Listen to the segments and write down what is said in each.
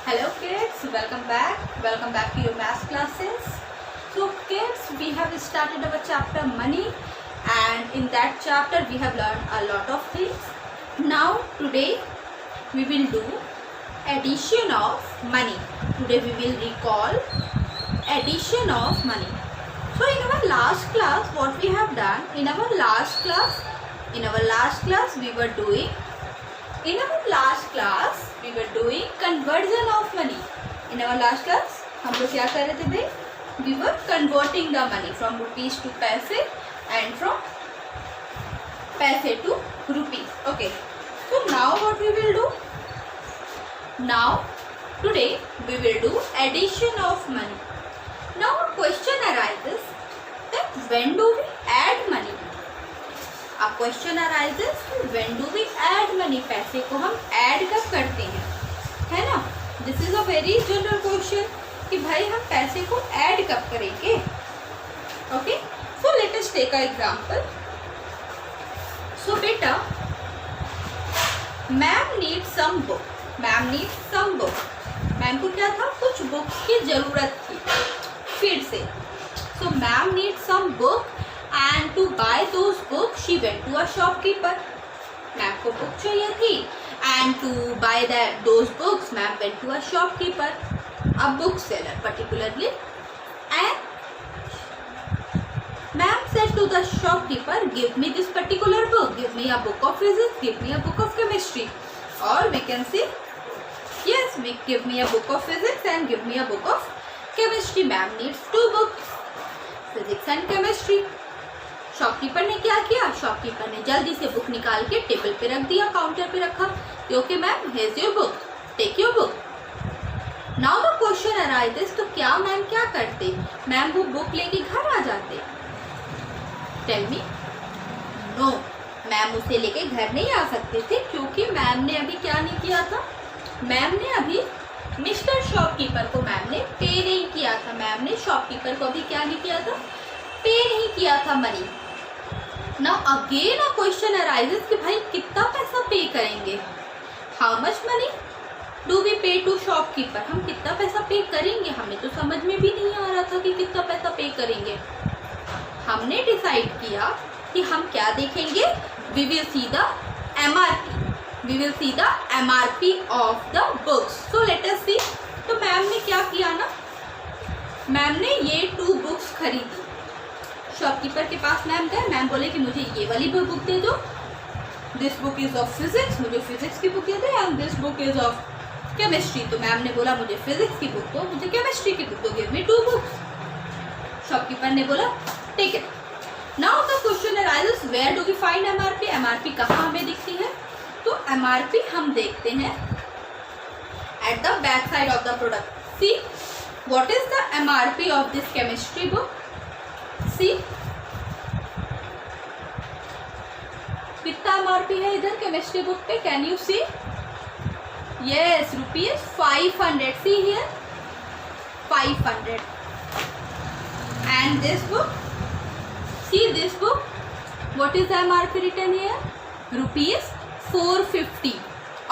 Hello kids, welcome back to your math classes. So kids, we have started our chapter money, and in that chapter we have learned a lot of things. Now today we will do addition of money. Today we will recall addition of money. So in our last class, what we have done, in our last class we were doing conversion of money. In our last class हम लोग क्या कर रहे थे भाई? We were converting the money from rupees to पैसे and from पैसे to rupees. Okay. So now what we will do? Now today we will do addition of money. Now a question arises that when do we add money? A question arises when do we add money? पैसे को हम add कब करते हैं, है ना? This is a very general question कि भाई हम पैसे को add कब करेंगे? Okay, so let us take an example. So बेटा, ma'am needs some book. Ma'am को क्या था? कुछ बुक्स की जरूरत थी फिर से. So ma'am needs some book and to buy those books she went to a shopkeeper. Ma'am को बुक चाहिए थी and to buy those books ma'am went to a shopkeeper, a bookseller particularly, and ma'am said to the shopkeeper, give me this particular book, give me a book of physics, give me a book of chemistry, or we can say yes, give me a book of physics and give me a book of chemistry. Ma'am needs two books, physics and chemistry. Shopkeeper ने क्या किया? Shopkeeper ने जल्दी से book निकाल के table पे रख दिया, काउंटर पे रखा. Okay ma'am, here your book, take your book. Now the question arises, तो क्या मैम क्या करते? मैम वो बुक लेके घर आ जाते? Tell me. नो, मैम उसे लेके घर नहीं आ सकते थे क्योंकि मैम ने अभी क्या नहीं किया था? मैम ने अभी मिस्टर शॉपकीपर को मैम ने पे नहीं किया था. मैम ने शॉपकीपर को अभी क्या नहीं किया था? पे नहीं किया था money. Now again a question arises कि भाई कितना पैसा पे करेंगे? How much money do we pay to shopkeeper? हम कितना पैसा पे करेंगे? हमें तो समझ में भी नहीं आ रहा था कि कितना पैसा पे करेंगे. हमने डिसाइड किया कि हम क्या देखेंगे? We will see the MRP of the books. So let us see. तो मैम ने क्या किया ना, मैम ने ये 2 बुक्स खरीदी. शॉपकीपर के पास मैम गए, मैम बोले कि मुझे ये वाली बुक दे दो, this book is of physics, मुझे फिजिक्स की बुक दे दो, and this book is of chemistry. तो मैम ने बोला मुझे फिजिक्स की बुक दो, मुझे केमिस्ट्री की बुक दो, गिव मी 2 बुक्स. शॉपकीपर ने बोला take it. Now the question arises, where do we find MRP? MRP कहाँ हमें दिखती है? तो एमआरपी हम देखते हैं at the back side of the product. See what is the MRP of this chemistry book? See कितना एमआरपी है इधर केमिस्ट्री बुक पे? Can you see? Yes, ₹500. See here 500. And this book, see this book, what is the MRP written here? ₹450.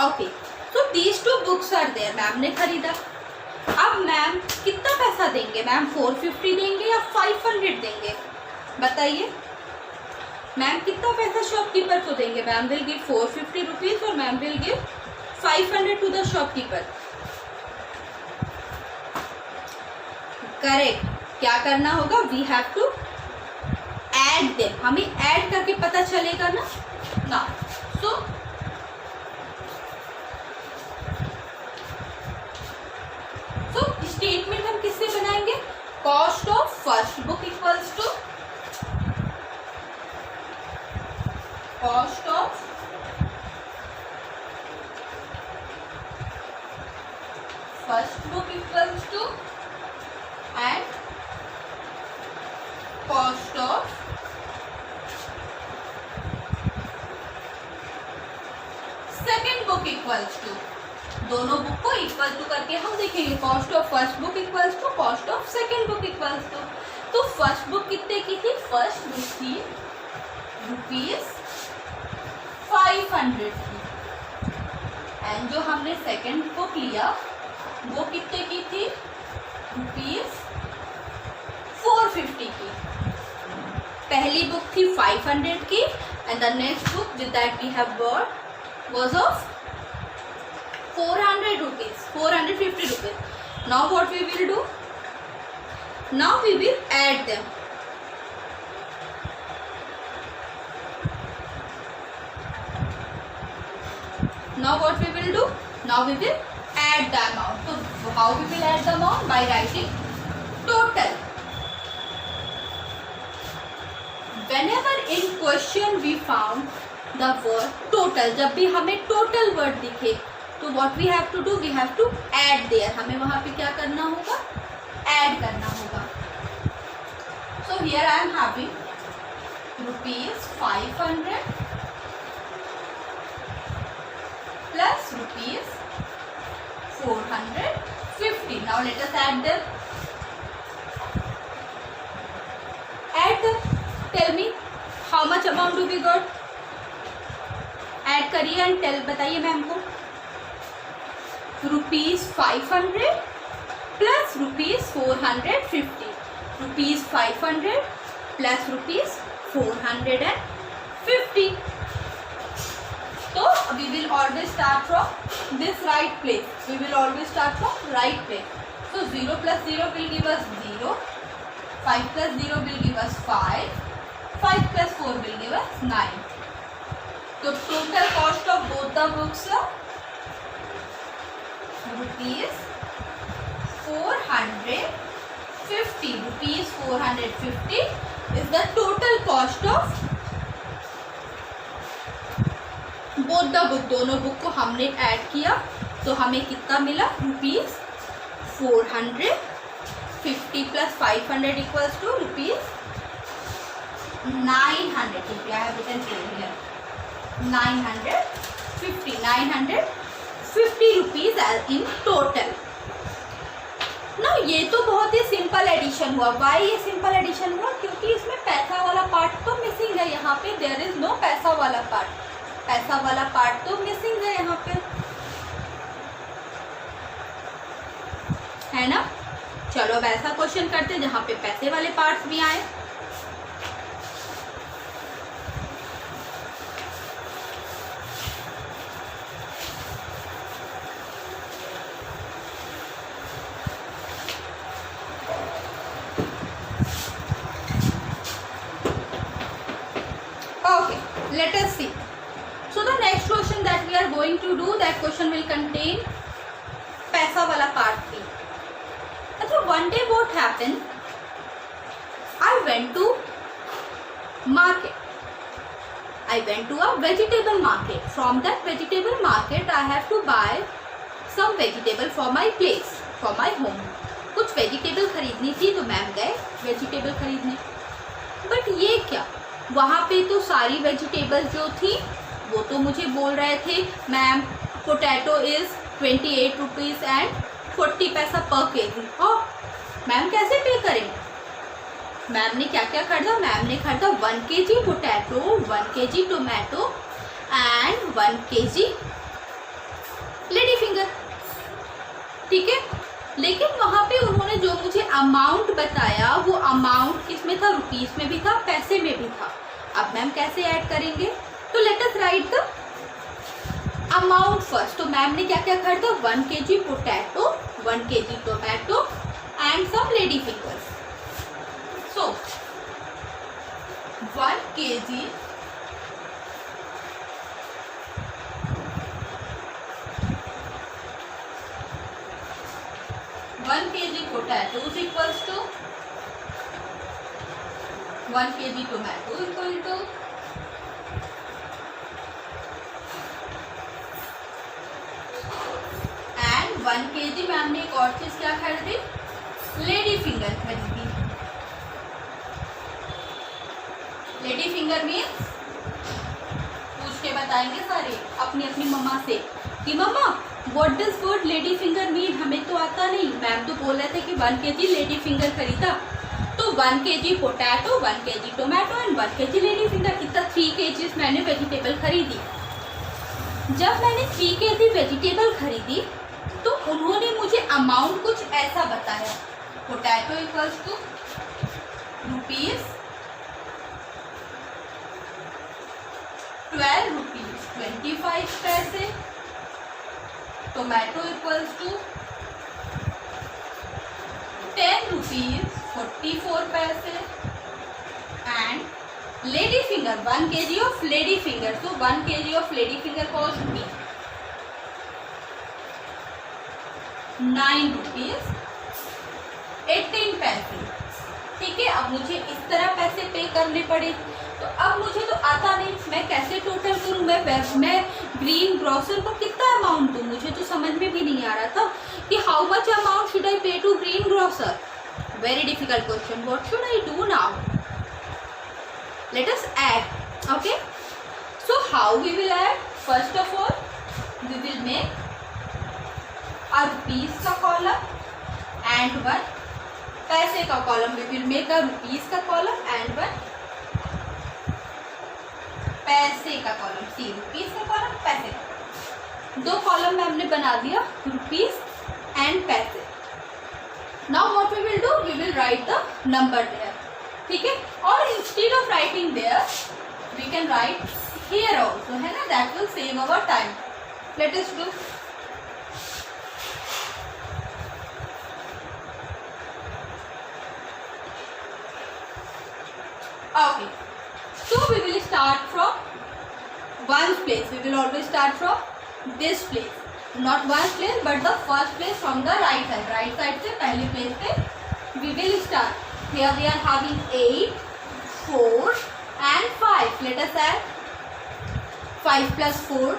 Okay, so these 2 books are there. Ma'am ने खरीदा. अब ma'am कितना पैसा देंगे? मैम 450 देंगे या 500 देंगे? बताइए. मैम कितना पैसा शॉपकीपर को देंगे? मैम विल गिव 450 रुपीज और ma'am will give 500 to the shopkeeper. Correct. क्या करना होगा? We have to add them. हमें ऐड करके पता चलेगा ना. ना सो स्टेटमेंट हम किससे बनाएंगे? Cost of first book equals to cost of first book equals to and cost of second book equals to. दोनों बुक को इक्वल टू करके हम देखेंगे. Cost of first book equals to cost of second book equals to. तो first book कितने की थी? First book थी ₹500 की, एंड जो हमने सेकेंड बुक लिया वो कितने की थी? ₹450 की। पहली बुक थी 500 की and the next book that we have bought was of 400 rupees, 450 rupees. Now what we will do? Now we will add them. Now what we will do? Now we will add the amount. So how we will add the amount? By writing total. Whenever in question we found the word total, जब भी हमें total word दिखे तो what we have to do? We have to add there. हमें वहाँ पे क्या करना होगा? Add करना होगा. So here I am having ₹500 plus ₹450. Now let us add them. Add them. Tell me how much amount do we got? Add करिए and tell, बताइए मैम को. ₹500 plus ₹450. ₹500 plus ₹450. So we will always start from this right place. We will always start from right place. So 0 plus 0 will give us 0. 5 plus 0 will give us 5. 5 plus 4 will give us 9. So total cost of both the books are ₹450. ₹450 is the total cost of both the book. दोनों book को हमने add किया तो हमें कितना मिला? ₹450 plus 500 equals to ₹900. I have written here 950 rupees as in total. ना ये तो बहुत ही सिंपल एडिशन हुआ. वाई ये सिंपल एडिशन हुआ? क्योंकि इसमें पैसा वाला पार्ट तो मिसिंग है. यहाँ पे देयर इज नो पैसा वाला पार्ट. पैसा वाला पार्ट तो मिसिंग है यहाँ पे, है ना. चलो अब ऐसा क्वेश्चन करते हैं जहाँ पे पैसे वाले पार्ट्स भी आए. Okay, let us see. So the next question that we are going to do, that question will contain पैसा वाला पार्ट भी. अच्छा, one day what happened? I went to market. I went to a vegetable market. From that vegetable market, I have to buy some vegetable for my place, for my home. कुछ vegetable खरीदनी थी तो ma'am गए vegetable खरीदने. But ये क्या, वहाँ पे तो सारी वेजिटेबल जो थी वो तो मुझे बोल रहे थे ma'am potato is 28 rupees and 40 पैसा पर केजी. और मैम कैसे पे करेंगे? मैम ने क्या क्या खरीदा? मैम ने खरीदा 1 kg potato, 1 kg tomato and 1 kg lady finger. ठीक है, लेकिन वहाँ पे उन्होंने जो मुझे अमाउंट बताया वो अमाउंट किस में था? रुपीस में भी था, पैसे में भी था. अब मैम कैसे ऐड करेंगे? तो let us write the amount first. तो मैम ने क्या क्या खरीदा? 1 kg potato, 1 kg tomato and some lady fingers. So 1 kg potato is equals to 1 kg tomato equal to and 1 kg ma'am ने एक और चीज क्या खरीदी? लेडी फिंगर खरीदी. लेडी फिंगर मीन्स पूछ के बताएंगे सारे अपनी अपनी मम्मा से कि mamma what does word lady finger mean? हमें तो आता नहीं. मैम तो बोल रहे थे कि 1 kg लेडी फिंगर खरीदा तो 1 kg potato, 1 kg tomato and 1 kg lady finger, कितना 3 kg मैंने वेजिटेबल खरीदी. जब मैंने 3 kg वेजिटेबल खरीदी तो उन्होंने मुझे है potato equals to rupees 12 rupees 25 पैसे, टोमेटो इक्वल्स टू 10 रुपीज 44 पैसे, and lady finger 1 kg of lady finger, so 1 kg of lady finger cost me 9 rupees 18 पैसे। ठीक है, अब मुझे इस तरह पैसे पे करने पड़े, तो अब मुझे तो आता नहीं, मैं कैसे टोटल करूं, मैं ग्रीन ग्रोसर को कितना अमाउंट दूं, मुझे तो समझ में भी नहीं आ रहा था कि how much amount should I pay to green grocer. Very difficult question, what should I do now? Let us add. Okay, so how we will add? First of all, we will make a rupees का column and one पैसे का column. We will make a rupees का column and one पैसे का column. See, rupees का column, पैसे का column. दो column में हमने बना दिया rupees and पैसे. Now what we will do? We will write the number there. ठीक है, और instead of writing there we can write here also, है ना, that will save our time. Let us do. Okay, so we will start from one place. We will always start from this place, not one place but the first place from the right side. Right side से पहली place पे we will start. Here we are having 8, 4 and 5. Let us add 5 plus 4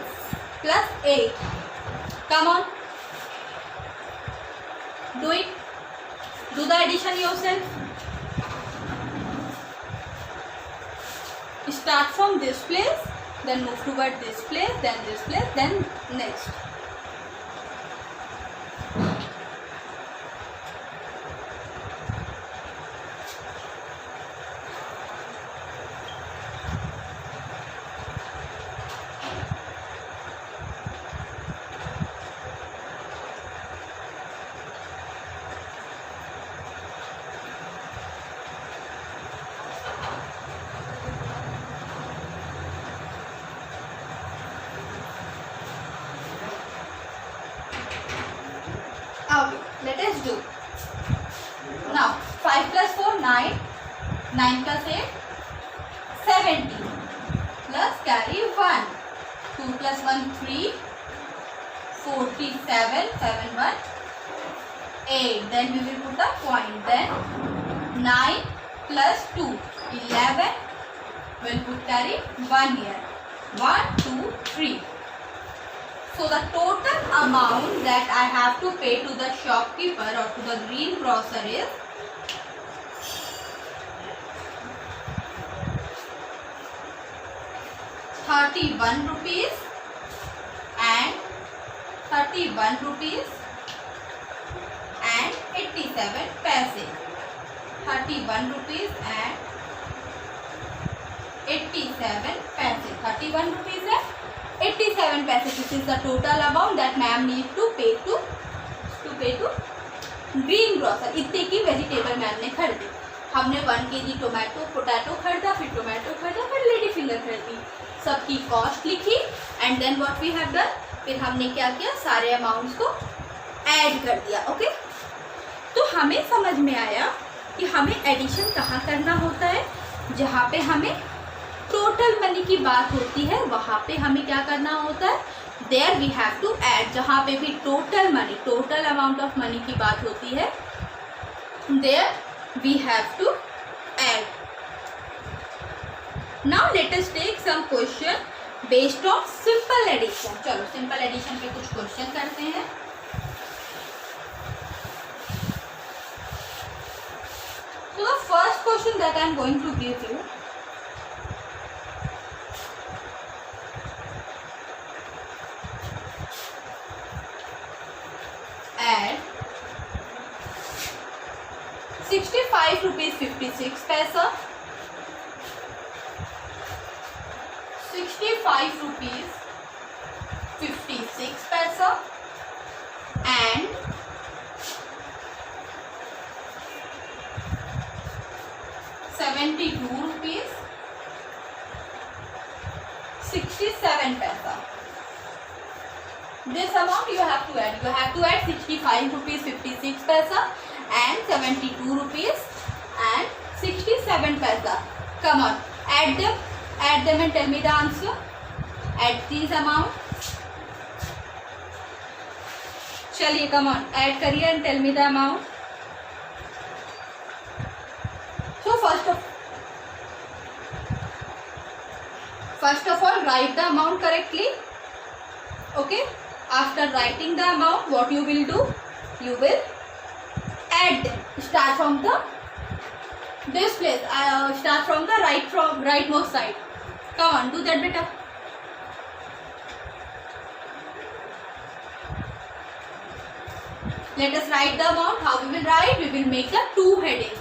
plus 8. Come on. Do it. Do the addition yourself. Start from this place, then move toward this place, then this place, then next. Okay, let us do. Now 5 plus 4 9, 9 plus 8 17, plus carry 1, 2 plus 1 3, 47, 7 1 8. Then we will put the point. Then 9 plus 2 11. We'll put carry 1 here. 1 2 3. So the total amount that I have to pay to the shopkeeper or to the greengrocer is 31 rupees and 31 rupees and 87 paise. 31 rupees and 87 paise. 31 rupees and 87 पैसे. This is the total amount that ma'am need to pay to green grocer. इतने की vegetable ma'am ने खरीदी. हमने 1 kg tomato potato खरीदा, फिर tomato खरीदा, फिर लेडी फिंगर खरीदी. सबकी कॉस्ट लिखी and then what we have done, फिर हमने क्या किया, सारे अमाउंट्स को ऐड कर दिया. ओके, तो हमें समझ में आया कि हमें एडिशन कहाँ करना होता है. जहाँ पे हमें टोटल मनी की बात होती है वहाँ पे हमें क्या करना होता है, there we have to add. जहाँ पे भी total money, total amount of money की बात होती है, there we have to add. Now let us take some question based on simple addition. चलो सिंपल एडिशन पे कुछ क्वेश्चन करते हैं. So the first question that I am going to give you, add 65 rupees 56 paisa, 65 rupees 56 paisa and this amount you have to add. You have to add 65 rupees 56 paisa and 72 rupees and 67 paisa. Come on, add them and tell me the answer. Add these amount. चलिए, come on, add करिए and tell me the amount. So first of all, write the amount correctly. Okay. After writing the amount, what you will do? You will add them. Start from this place. Start from the rightmost side. Come on, do that, beta. Let us write the amount. How we will write? We will make the two headings.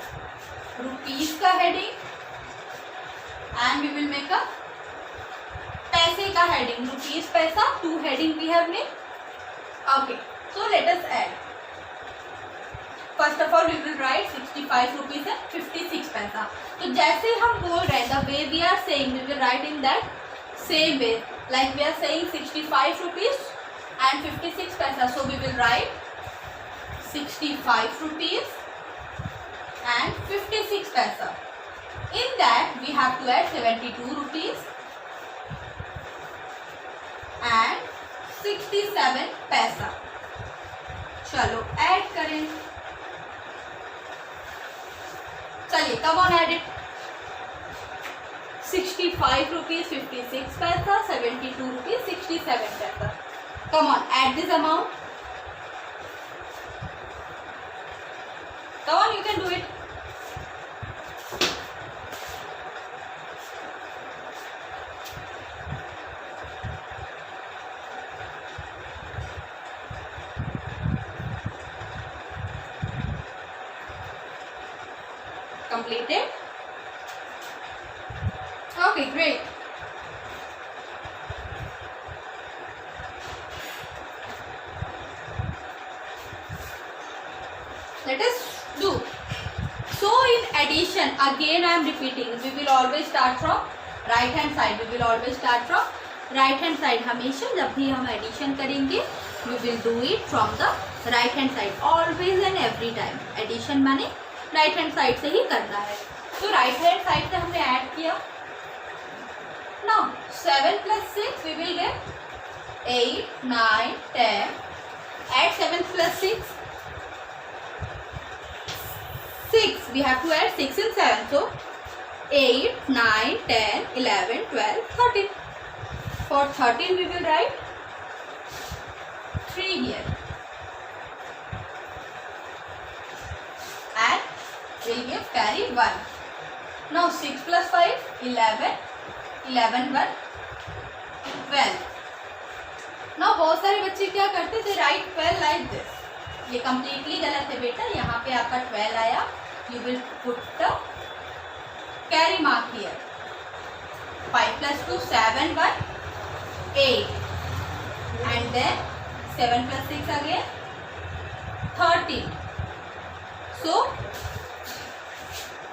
Rupees का heading and we will make a पैसे का heading. Rupees पैसा, two heading we have made. Okay, so let us add. First of all, we will write 65 rupees and 56 paisa. तो जैसे हम बोल रहे हैं, the way we are saying, we will write in that same way. Like we are saying 65 rupees and 56 paisa. So we will write 65 rupees and 56 paisa. In that, we have to add 72 rupees and 67 पैसा. चलो add करें. चलिए, come on, add it. 65 rupees 56 पैसा, 72 rupees 67 पैसा. Come on, add this amount. Come on, you can do it. Completed? Okay, great. Let us do. So in addition, again I am repeating, we will always start from right hand side. We will always start from right hand side. हमेशा जब भी हम addition करेंगे, we will do it from the right hand side. Always and every time. Addition माने right hand side से ही करना है. तो राइट हैंड साइड से हमने ऐड किया. Now 7 + 6 we will get 8 9 10. Add 7 + 6 6. We have to add 6 and 7. So 8 9 10 11 12 13. For 13 we will write 3 here. And we'll give carry 1. Now 6 + 5 11. 11 1 12. Now बहुत सारे बच्चे क्या करते थे, राइट 12 like this. ये completely गलत है बेटा. यहाँ पे आपका 12 आया. You will put the carry mark here. 5 + 2 7 1 8. And then 7 + 6 again 13. So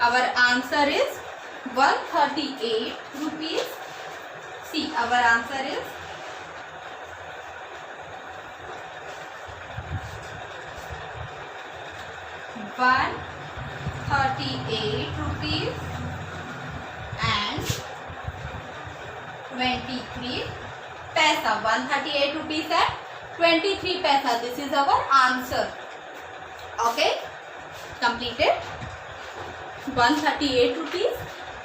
our answer is 138 rupees. See, our answer is 138 rupees and 23 paisa. 138 rupees and 23 paisa. This is our answer. Okay, completed. 138 rupees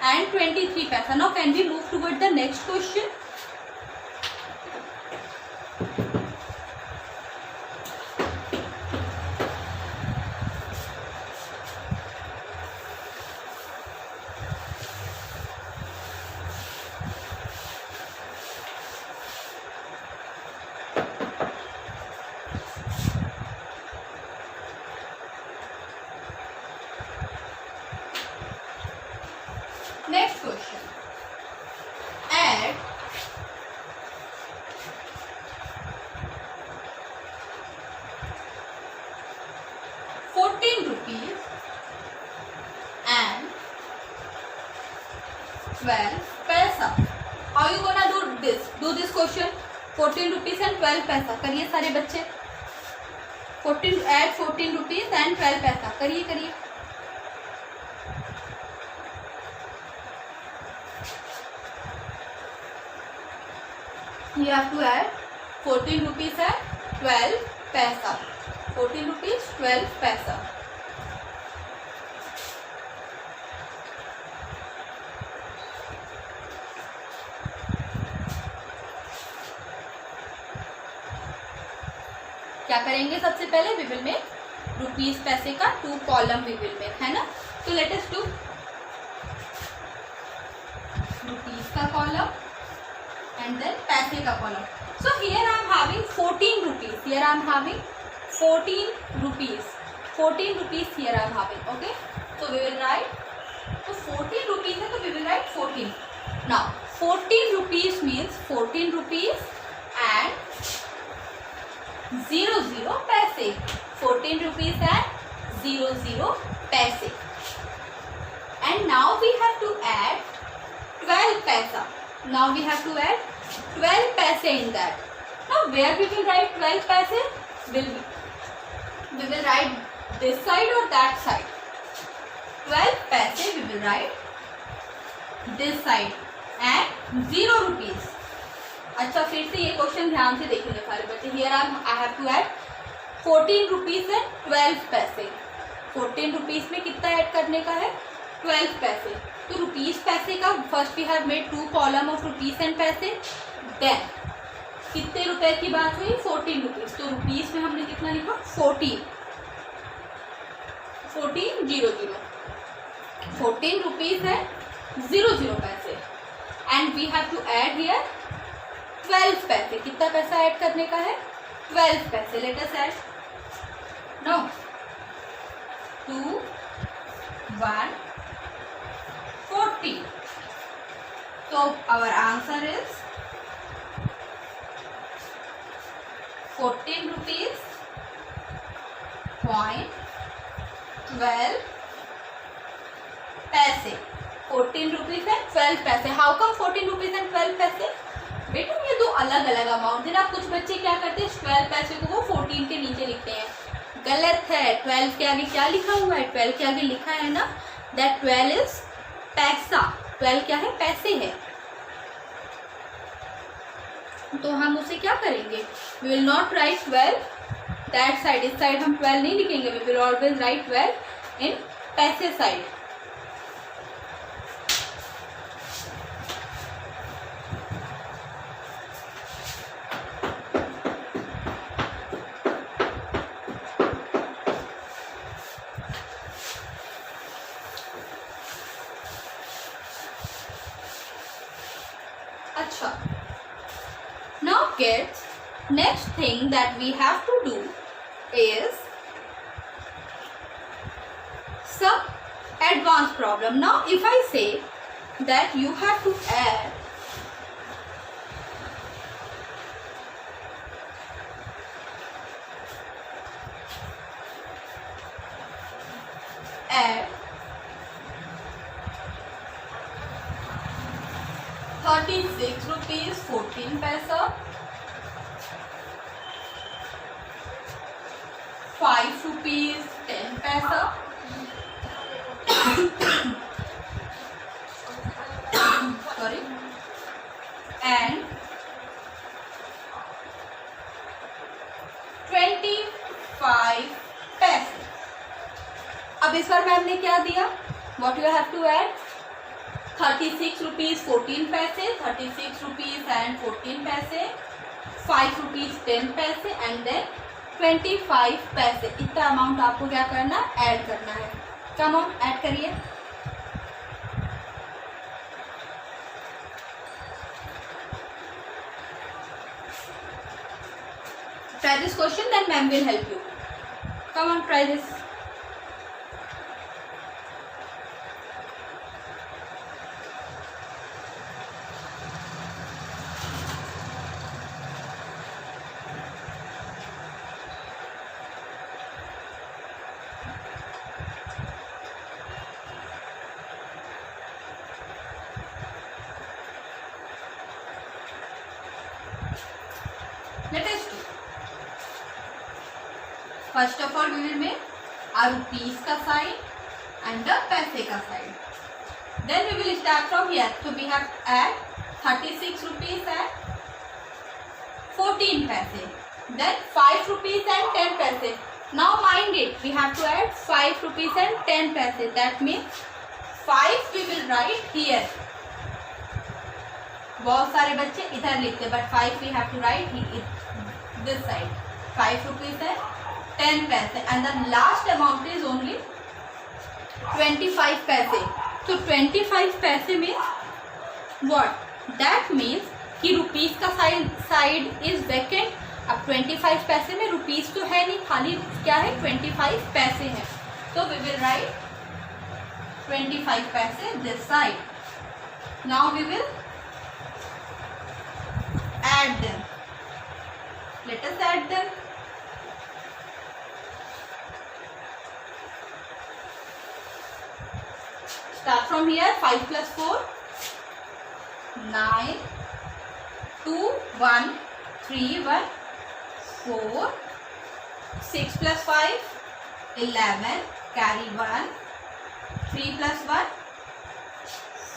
and 23 paisa. Now can we move toward the next question? Next question. Add 14 rupees and 12 paisa. How you gonna do this? Do this question. 14 rupees and 12 पैसा। करिए सारे बच्चे, 14 rupees and 12 पैसा। करिए करिए। You have to add 14 rupees and 12 पैसा। 14 rupees 12 पैसा। क्या करेंगे सबसे पहले? वी विल मेक रुपीज पैसे का 2 कॉलम वी विल मेक, है ना। तो लेट अस डू रुपीज का कॉलम and then पैसे का column. So here I am having 14 rupees. Here I am having 14 rupees. 14 rupees here I am having. Okay. So we will write. So 14 rupees है तो we will write 14. Now 14 rupees means 14 rupees and 00 पैसे. 14 rupees and 00 पैसे. And now we have to add 12 पैसा. Now we have to add 12 paise in that. Now where we will write 12 paise? We will write this side or that side? 12 paise we will write this side and 0 rupees. अच्छा, फिर से ये question ध्यान से देखेंगे सारे बच्चे। Here I have to add 14 rupees and 12 पैसे। 14 रुपीज में कितना ऐड करने का है? 12 पैसे। तो रुपीज पैसे का first we have made 2 column of rupees and पैसे। देन कितने रुपए की बात हुई? 14 रुपीज। तो रुपीज में हमने कितना लिखा? 14 14 रुपीज है 00 पैसे। And we have to add here 12 पैसे। कितना पैसा ऐड करने का है? 12 पैसे। Let us add now 2 1 40. So our answer is 14 rupees point 12 पैसे। 14 रुपीज एंड 12 पैसे। हाउ कम 14 रुपीज एंड 12 पैसे? बेटा ये दो अलग अलग अमाउंट है ना। कुछ बच्चे क्या करते हैं, 12 पैसे को वो 14 के नीचे लिखते हैं। गलत है। 12 के आगे क्या लिखा हुआ है? 12 के आगे लिखा है ना दैट 12 इज पैसा। 12 क्या है? पैसे है। तो हम उसे क्या करेंगे? We will not write 12 that side. इस साइड हम 12 नहीं लिखेंगे। We will always write 12 in पैसे साइड। अच्छा, now kids, next thing that we have to do is some advanced problem. Now if I say that you have to add add 36 rupees 14 paisa, 5 rupees 10 paisa, sorry, and 25 पैसे। अब इस बार ma'am ने क्या दिया? What you have to add? 36 rupees 14 पैसे, 36 rupees and 14 पैसे, 5 rupees 10 पैसे and then 25 पैसे। इतना अमाउंट आपको क्या करना? ऐड करना है। क्या अमाउंट ऐड करिए? Try this question, then ma'am will help you. Come on, try this. First of all we will make a rupees का साइन एंड द पैसे का sign. Then we will start from here. So we have add 36 rupees and 14 paise. Then 5 rupees and 10 paise. Now mind it, we have to add 5 rupees and 10 paise. That means 5 we will write here. बहुत सारे बच्चे इधर लिखते, but 5 we have to write this side. 5 rupees and 10 paise, and the last amount is only 25 paise. So 25 paise means what? That means कि rupees का side is vacant. अब 25 पैसे में रुपीस तो है नहीं, खाली क्या है 25 पैसे हैं. तो वी विल राइट 25 पैसे this side. Now we will add them. Let us add them. Start from here. 5 plus 4 9 2 1 3 1 4 6 plus 5 11 carry 1 3 plus 1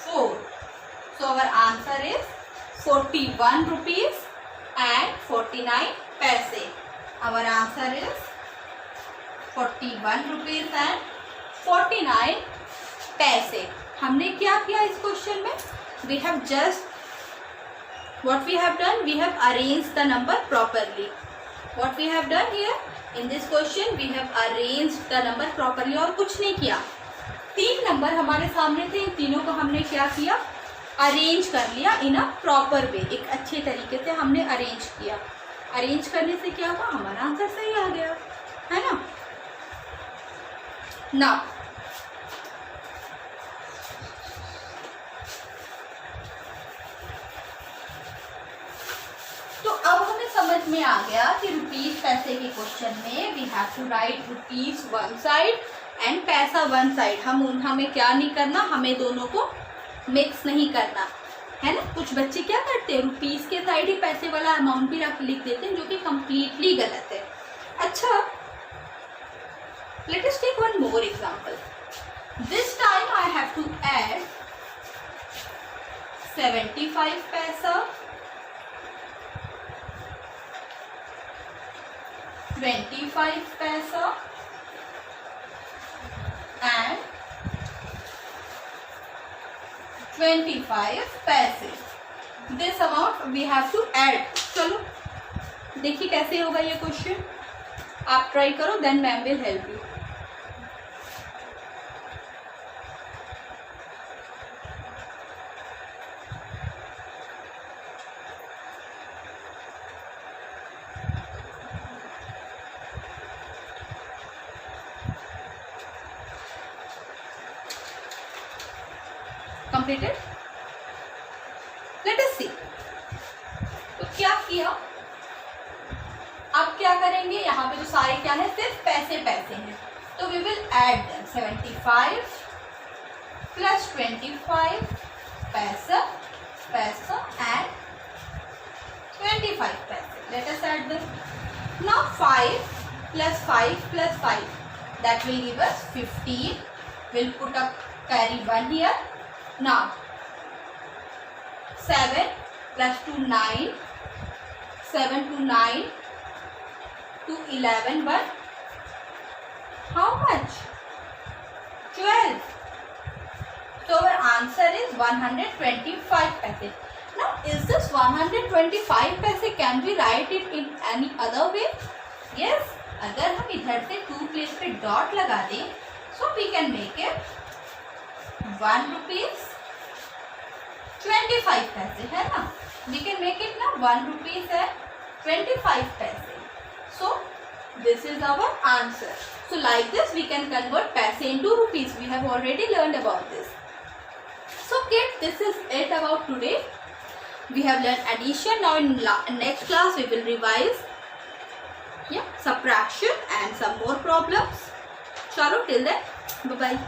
4. So our answer is 41 rupees and 49 paise. Our answer is 41 rupees and 49 paise. हमने क्या किया इस question में? We have just what we have done, we have arranged the number properly. What we have done here in this question, we have arranged the number properly. और कुछ नहीं किया. 3 number हमारे सामने थे, इन तीनों को हमने क्या किया? अरेंज कर लिया इन अ प्रॉपर वे. एक अच्छे तरीके से हमने अरेंज किया. अरेंज करने से क्या हुआ? हमारा आंसर सही आ गया, है ना. नाउ तो अब हमें समझ में आ गया कि रुपीस पैसे के क्वेश्चन में we have to write rupees one side and पैसा वन साइड. हमें क्या नहीं करना, हमें दोनों को मिक्स नहीं करना, है ना. कुछ बच्चे क्या करते हैं, रुपीस के साइड ही पैसे वाला अमाउंट भी लिख देते हैं, जो कि कंप्लीटली गलत है. अच्छा, let us take one more example. This time I have to add 75 पैसा, 25 पैसा and 25 पैसे. This amount we have to add. चलो देखिए कैसे होगा ये क्वेश्चन. आप ट्राई करो, then ma'am will help you. Completed? Let us see. तो क्या किया, अब क्या करेंगे, यहाँ पे जो सारे क्या है, सिर्फ पैसे पैसे हैं. तो we will add them. 75 plus 25 पैसा पैसा एंड 25 पैसे. Let us add them. Now 5 plus 5 plus 5, that will give us 15. We'll put up carry 1 here. Now 7 plus 2 9, 7 to 9 to 11 1. How much? 12. So our answer is 125 paise. Now is this 125 paise, can we write it in any other way? Yes. अगर हम इधर से 2 place पे dot लगा दें, so we can make it 1 rupees 25 पैसे, है ना. We can make it ना 1 rupees and 25 पैसे. So this is our answer. So like this we can convert paise into rupees. We have already learned about this. So kids, this is it about today. We have learned addition. Now in next class we will revise subtraction and some more problems. Chalo, till then, bye bye.